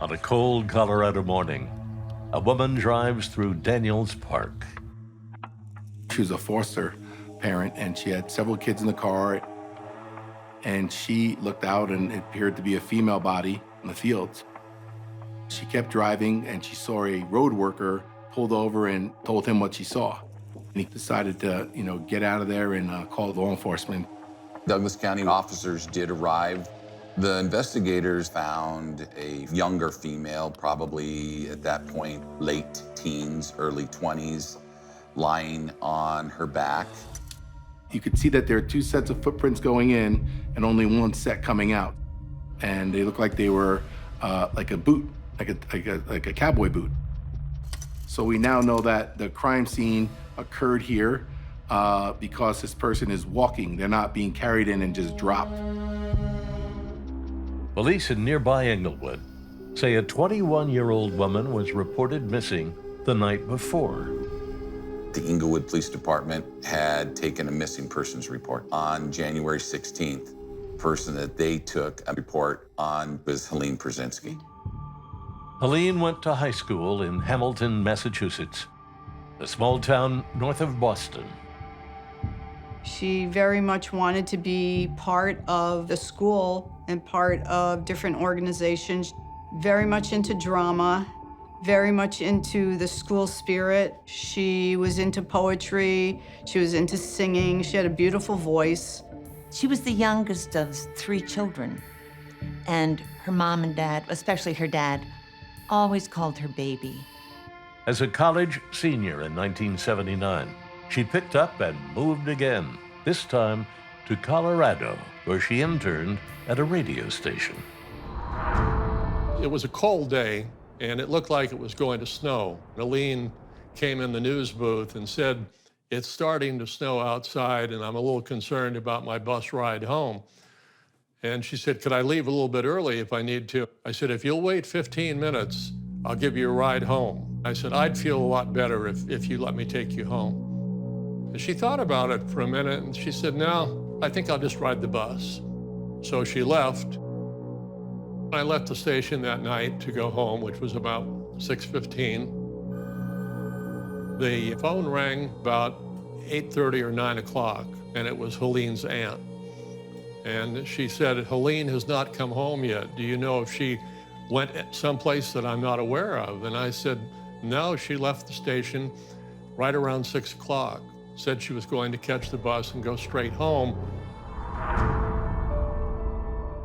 On a cold Colorado morning, a woman drives through Daniels Park. She was a foster parent, and she had several kids in the car. And she looked out, and it appeared to be a female body in the fields. She kept driving, and she saw a road worker pulled over and told him what she saw. And he decided to, get out of there and call law enforcement. Douglas County officers did arrive. The investigators found a younger female, probably at that point late teens, early 20s, lying on her back. You could see that there are two sets of footprints going in and only one set coming out. And they looked like they were like a boot, like a cowboy boot. So we now know that the crime scene occurred here because this person is walking. They're not being carried in and just dropped. Police in nearby Englewood say a 21-year-old woman was reported missing the night before. The Englewood Police Department had taken a missing persons report on January 16th. The person that they took a report on was Helen Przinski. Helen went to high school in Hamilton, Massachusetts, a small town north of Boston. She very much wanted to be part of the school and part of different organizations, very much into drama, very much into the school spirit. She was into poetry, she was into singing, she had a beautiful voice. She was the youngest of 3 children, and her mom and dad, especially her dad, always called her baby. As a college senior in 1979, she picked up and moved again, this time to Colorado, where she interned at a radio station. It was a cold day, and it looked like it was going to snow. Helen came in the news booth and said, "It's starting to snow outside, and I'm a little concerned about my bus ride home." And she said, "Could I leave a little bit early if I need to?" I said, "If you'll wait 15 minutes, I'll give you a ride home." I said, "I'd feel a lot better if you let me take you home." And she thought about it for a minute, and she said, "No, I think I'll just ride the bus." So she left. I left the station that night to go home, which was about 6:15. The phone rang about 8:30 or 9 o'clock, and it was Helen's aunt. And she said, "Helen has not come home yet. Do you know if she went someplace that I'm not aware of?" And I said, "No, she left the station right around 6 o'clock. Said she was going to catch the bus and go straight home."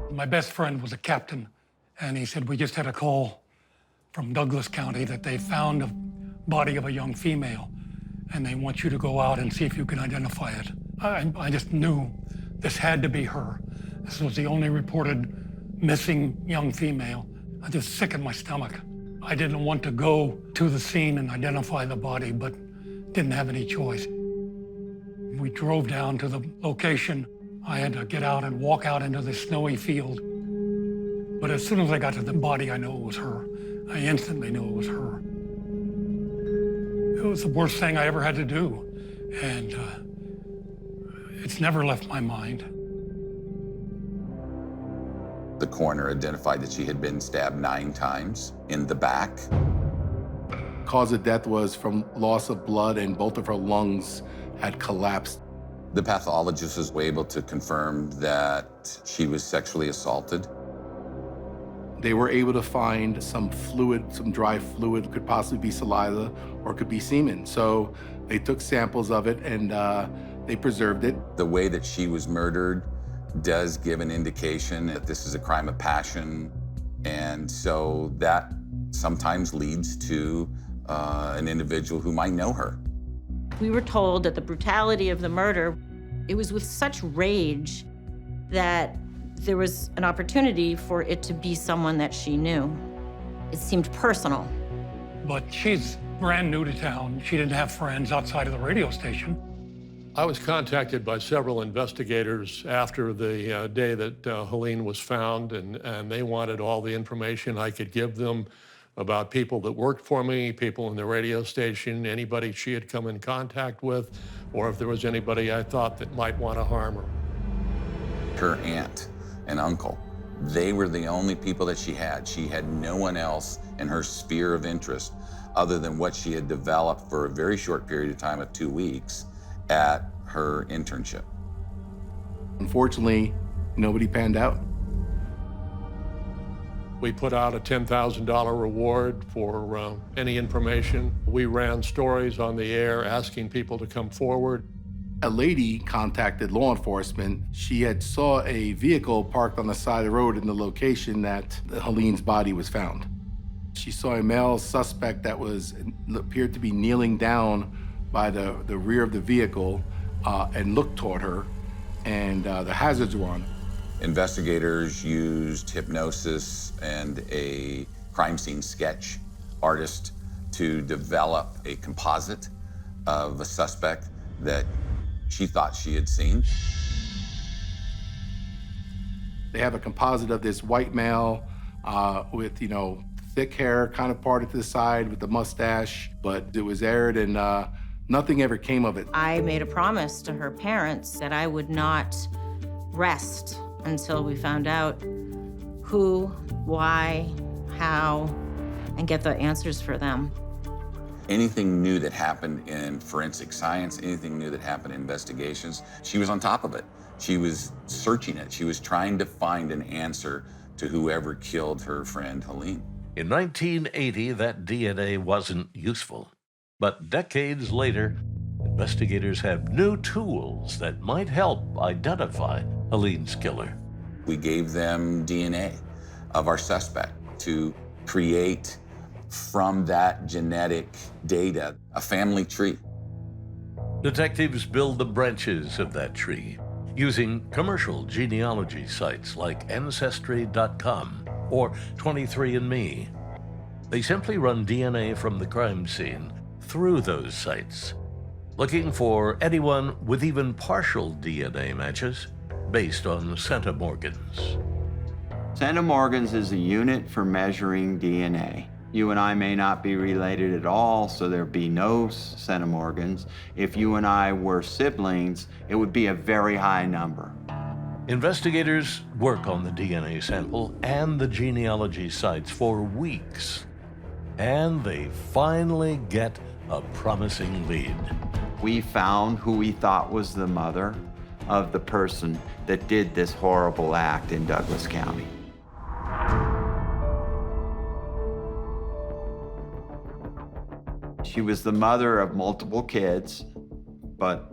My best friend was a captain, and he said, "We just had a call from Douglas County that they found a body of a young female, and they want you to go out and see if you can identify it." I just knew this had to be her. This was the only reported missing young female. I just sick in my stomach. I didn't want to go to the scene and identify the body, but didn't have any choice. We drove down to the location. I had to get out and walk out into the snowy field. But as soon as I got to the body, I knew it was her. I instantly knew it was her. It was the worst thing I ever had to do, and it's never left my mind. The coroner identified that she had been stabbed 9 times in the back. Cause of death was from loss of blood, and both of her lungs had collapsed. The pathologist was able to confirm that she was sexually assaulted. They were able to find some fluid, some dry fluid, could possibly be saliva or could be semen. So they took samples of it and they preserved it. The way that she was murdered does give an indication that this is a crime of passion. And so that sometimes leads to an individual who might know her. We were told that the brutality of the murder, it was with such rage that there was an opportunity for it to be someone that she knew. It seemed personal. But she's brand new to town. She didn't have friends outside of the radio station. I was contacted by several investigators after the day that Helen was found, and they wanted all the information I could give them about people that worked for me, people in the radio station, anybody she had come in contact with, or if there was anybody I thought that might want to harm her. Her aunt and uncle They were the only people that she had. She had no one else in her sphere of interest other than what she had developed for a very short period of time of 2 weeks at her internship. Unfortunately, nobody panned out. We put out a $10,000 reward for any information. We ran stories on the air asking people to come forward. A lady contacted law enforcement. She had saw a vehicle parked on the side of the road in the location that Helene's body was found. She saw a male suspect that appeared to be kneeling down by the rear of the vehicle and looked toward her, and the hazards were on. Investigators used hypnosis and a crime scene sketch artist to develop a composite of a suspect that she thought she had seen. They have a composite of this white male with, thick hair kind of parted to the side with the mustache, but it was aired and nothing ever came of it. I made a promise to her parents that I would not rest until we found out who, why, how, and get the answers for them. Anything new that happened in forensic science, anything new that happened in investigations, she was on top of it. She was searching it. She was trying to find an answer to whoever killed her friend Helen. In 1980, that DNA wasn't useful. But decades later, investigators have new tools that might help identify Helene's killer. We gave them DNA of our suspect to create from that genetic data a family tree. Detectives build the branches of that tree using commercial genealogy sites like Ancestry.com or 23andMe. They simply run DNA from the crime scene through those sites, looking for anyone with even partial DNA matches based on centimorgans. Centimorgans is a unit for measuring DNA. You and I may not be related at all, so there'd be no centimorgans. If you and I were siblings, it would be a very high number. Investigators work on the DNA sample and the genealogy sites for weeks, and they finally get a promising lead. We found who we thought was the mother of the person that did this horrible act in Douglas County. She was the mother of multiple kids, but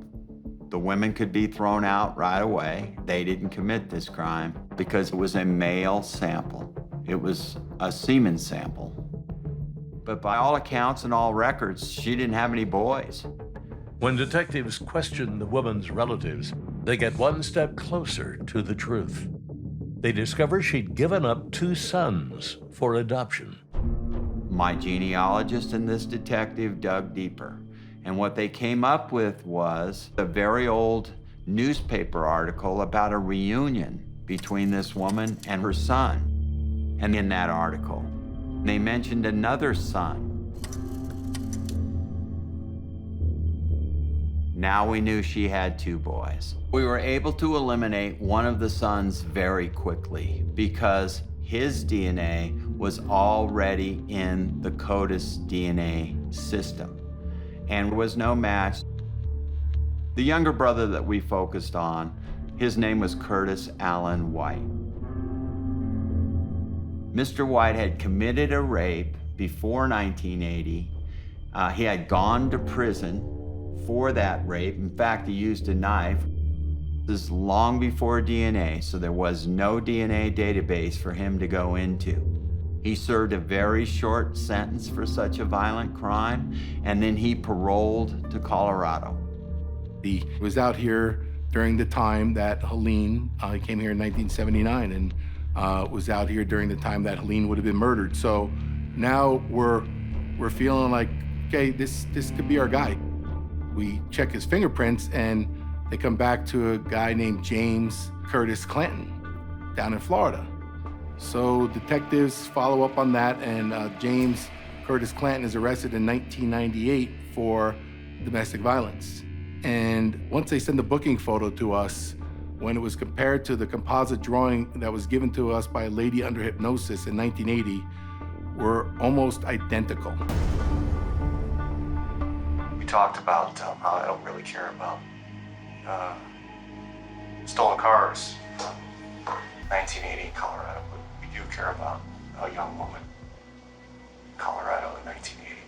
the women could be thrown out right away. They didn't commit this crime because it was a male sample. It was a semen sample. But by all accounts and all records, she didn't have any boys. When detectives question the woman's relatives, they get one step closer to the truth. They discover she'd given up 2 sons for adoption. My genealogist and this detective dug deeper. And what they came up with was a very old newspaper article about a reunion between this woman and her son. And in that article, they mentioned another son. Now we knew she had 2 boys. We were able to eliminate one of the sons very quickly because his DNA was already in the CODIS DNA system and was no match. The younger brother that we focused on, his name was Curtis Allen White. Mr. White had committed a rape before 1980. He had gone to prison for that rape. In fact, he used a knife. This is long before DNA, so there was no DNA database for him to go into. He served a very short sentence for such a violent crime, and then he paroled to Colorado. He was out here during the time that Helen came here in 1979 and was out here during the time that Helen would have been murdered. So now we're feeling like, okay, this could be our guy. We check his fingerprints and they come back to a guy named James Curtis Clanton down in Florida. So detectives follow up on that, and James Curtis Clanton is arrested in 1998 for domestic violence. And once they send the booking photo to us, When it was compared to the composite drawing that was given to us by a lady under hypnosis in 1980, were almost identical. We talked about how I don't really care about stolen cars from 1980 in Colorado, but we do care about a young woman in Colorado in 1980.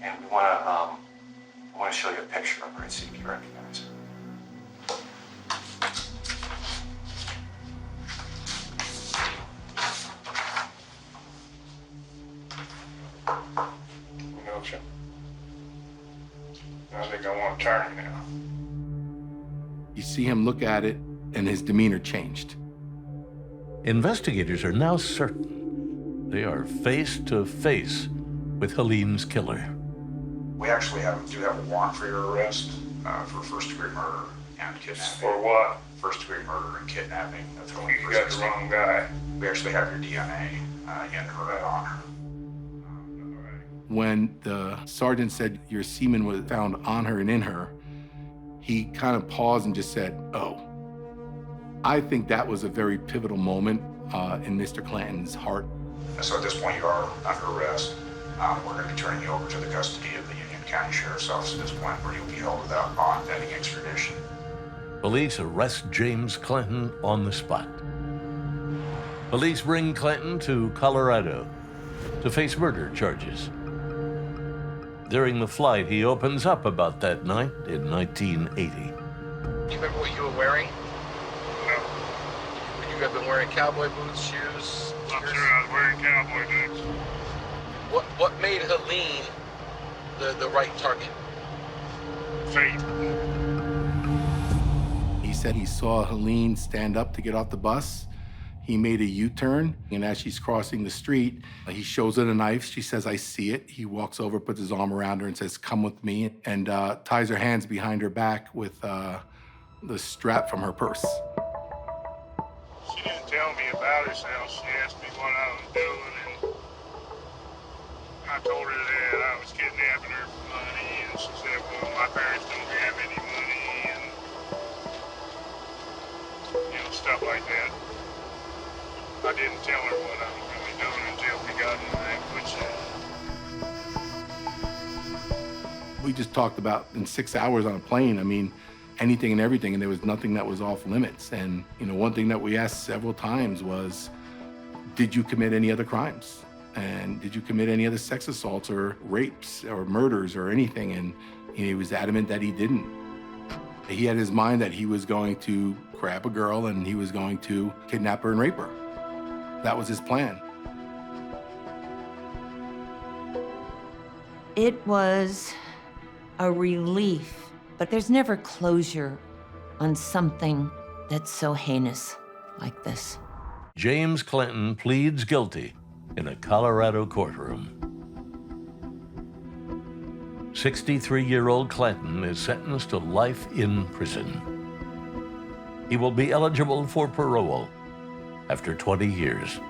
And we want to show you a picture of her and see if you recognize her. Gotcha. I think I want to turn now. You see him look at it, and his demeanor changed. Investigators are now certain they are face to face with Helene's killer. We actually do have a warrant for your arrest for first-degree murder and kidnapping. For what? First-degree murder and kidnapping. You got the wrong guy. We actually have your DNA in her and on her. When the sergeant said your semen was found on her and in her, he kind of paused and just said, "Oh." I think that was a very pivotal moment in Mr. Clanton's heart. And so at this point, you are under arrest. We're going to be turning you over to the custody of the Union County Sheriff's Office at this point, where you'll be held without bond pending extradition. Police arrest James Clanton on the spot. Police bring Clanton to Colorado to face murder charges. During the flight, he opens up about that night in 1980. Do you remember what you were wearing? No. Would you have been wearing cowboy boots, shoes? I'm sure I was wearing cowboy boots. What made Helene the right target? Fate. He said he saw Helene stand up to get off the bus. He made a U-turn, and as she's crossing the street, he shows her the knife. She says, "I see it." He walks over, puts his arm around her and says, "Come with me," and ties her hands behind her back with the strap from her purse. She didn't tell me about herself. She asked me what I was doing, and I told her that I was kidnapping her for money, and she said, "Well, my parents don't have any money," and stuff like that. I didn't tell her what I was really doing until we got in that, which We just talked about in 6 hours on a plane, I mean, anything and everything, and there was nothing that was off limits. And, one thing that we asked several times was, did you commit any other crimes? And did you commit any other sex assaults or rapes or murders or anything? And he was adamant that he didn't. He had his mind that he was going to grab a girl and he was going to kidnap her and rape her. That was his plan. It was a relief, but there's never closure on something that's so heinous like this. James Clanton pleads guilty in a Colorado courtroom. 63-year-old Clanton is sentenced to life in prison. He will be eligible for parole after 20 years.